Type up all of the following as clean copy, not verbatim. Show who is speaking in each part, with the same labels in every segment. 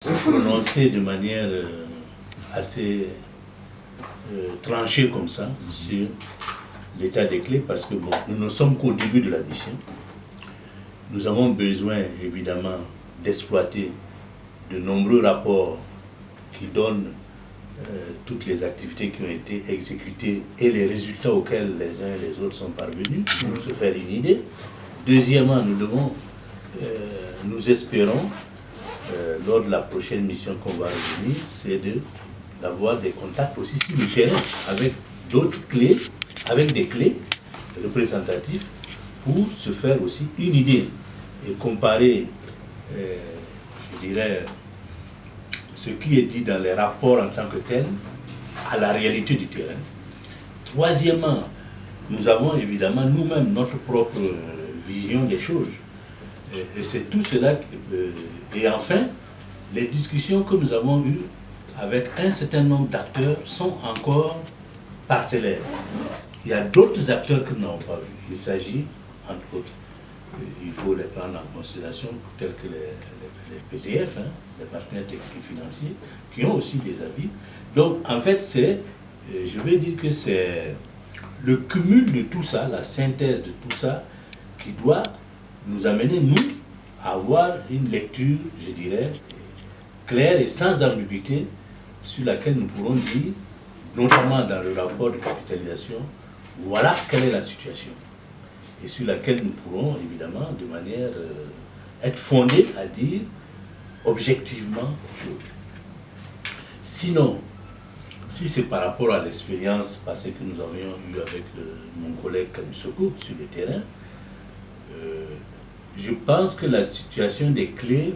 Speaker 1: Se prononcer de manière assez tranchée comme ça sur l'état des clés parce que bon, nous ne sommes qu'au début de la mission. Nous avons besoin évidemment d'exploiter de nombreux rapports qui donnent toutes les activités qui ont été exécutées et les résultats auxquels les uns et les autres sont parvenus pour se faire une idée. Deuxièmement, nous espérons lors de la prochaine mission qu'on va revenir, c'est d'avoir des contacts aussi sur le terrain avec d'autres clés, avec des clés représentatives pour se faire aussi une idée et comparer, je dirais, ce qui est dit dans les rapports en tant que tel à la réalité du terrain. Troisièmement, nous avons évidemment nous-mêmes notre propre vision des choses. Et c'est tout cela. Et enfin, les discussions que nous avons eues avec un certain nombre d'acteurs sont encore parcellaires. Il y a d'autres acteurs que nous n'avons pas vus. Il s'agit, entre autres, il faut les prendre en considération, tels que les PDF, les partenaires techniques et financiers, qui ont aussi des avis. Donc, en fait, je vais dire que c'est le cumul de tout ça, la synthèse de tout ça, qui doit nous amener, nous, à avoir une lecture, je dirais, claire et sans ambiguïté, sur laquelle nous pourrons dire, notamment dans le rapport de capitalisation, voilà quelle est la situation. Et sur laquelle nous pourrons, évidemment, de manière être fondés à dire objectivement chose. Sinon, si c'est par rapport à l'expérience passée que nous avions eue avec mon collègue Kamisoko sur le terrain, je pense que la situation des clés,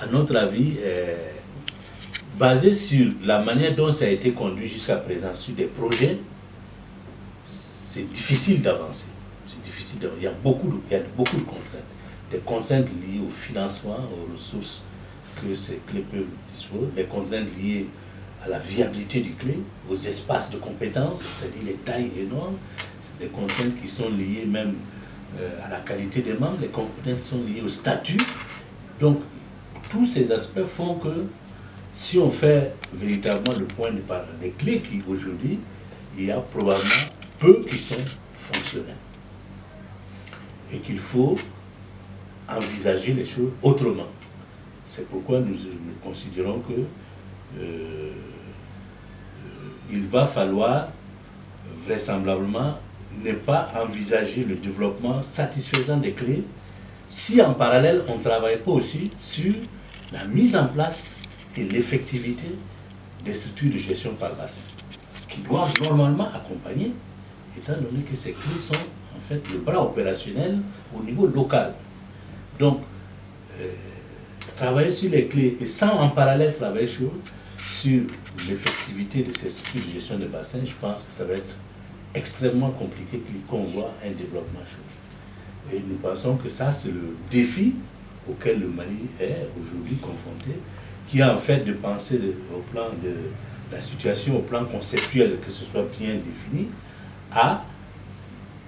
Speaker 1: à notre avis, est basée sur la manière dont ça a été conduit jusqu'à présent sur des projets. C'est difficile d'avancer. C'est difficile d'avancer. Il y a beaucoup de contraintes. Des contraintes liées au financement, aux ressources que ces clés peuvent disposer, des contraintes liées à la viabilité du clé, aux espaces de compétences, c'est-à-dire les tailles énormes. C'est des contraintes qui sont liées même à la qualité des membres, les compétences sont liées au statut. Donc, tous ces aspects font que si on fait véritablement le point de part des clés qui aujourd'hui, il y a probablement peu qui sont fonctionnels. Et qu'il faut envisager les choses autrement. C'est pourquoi nous considérons que il va falloir vraisemblablement ne pas envisager le développement satisfaisant des clés si en parallèle on ne travaille pas aussi sur la mise en place et l'effectivité des structures de gestion par bassin qui doivent normalement accompagner, étant donné que ces clés sont en fait le bras opérationnel au niveau local. Donc, travailler sur les clés et sans en parallèle travailler sur l'effectivité de ces structures de gestion de bassin, je pense que ça va être extrêmement compliqué qu'on voit un développement chose. Et nous pensons que ça, c'est le défi auquel le Mali est aujourd'hui confronté, qui est en fait de penser au plan de la situation, au plan conceptuel, que ce soit bien défini, à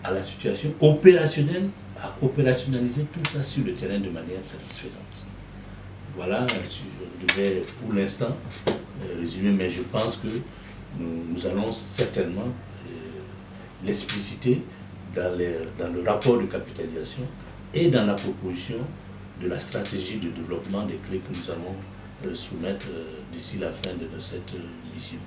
Speaker 1: la situation opérationnelle, à opérationnaliser tout ça sur le terrain de manière satisfaisante. Voilà, je devais pour l'instant résumer, mais je pense que nous allons certainement l'expliciter dans le rapport de capitalisation et dans la proposition de la stratégie de développement des clés que nous allons soumettre d'ici la fin de cette mission.